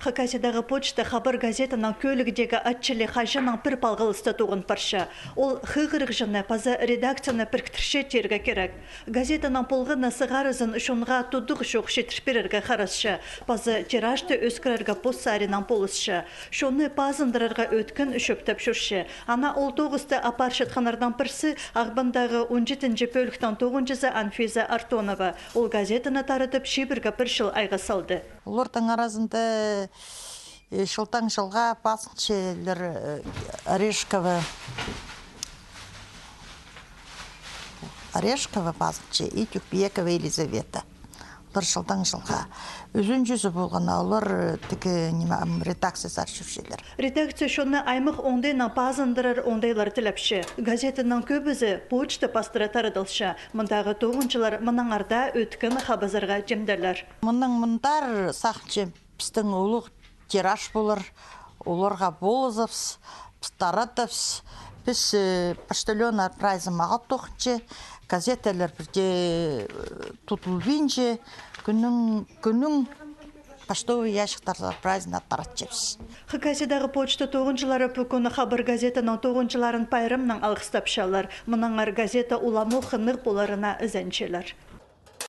Хакасиядағы почта хабар газетаның көлігдегі атчылы қайшаның пір палғылысты туғын парша. Ол хығырық жыны паза редакцияны пірктірше терге керек. Газетаның полғыны сығарызын үшінға тұдық шоқшы тірперерге қарасшы. Паза тиражды өскірерге поссаринан полысшы. Шоны пазындырырға өткін үшөптіп жүрші. Ана ол тоғысты апаршытқанардан пірсі ағбандағы 17-ci бөліктен 9-cısı Анфиза Артонова. Ол газетаны тарытып шибірге бір жыл айға салды. Олардың арасында жылдан жылға басыншелер Орешкова басыншы, Итюкбекова Елизавета. Олар жылдан жылға. Өзін жүзі болған олар редакция заршывшелер. Редакция шоны аймық оңдайна пазындырыр оңдайлар тілепші. Газетінің көбізі почта пастыры тарыдылшы. Мұндағы тоғыншылар мұнаңарда өткін қабазарға жемдерлер. Мұндар сақчы біздің ұлық тираж болыр, оларға болызывс, пістаратывс, біз поштальонар прайзы мағат тоқынчы, газетелер бірде тұтылбейінше, күнің почтовый ящиктарда прайзына таратчыбыз. Хакасиядағы почта тоғыншылары бүкіні хабар газетаның тоғыншыларын пайрымның алғыстапшалар. Мұнаңар газета уламыл қынық боларына ізенчелер.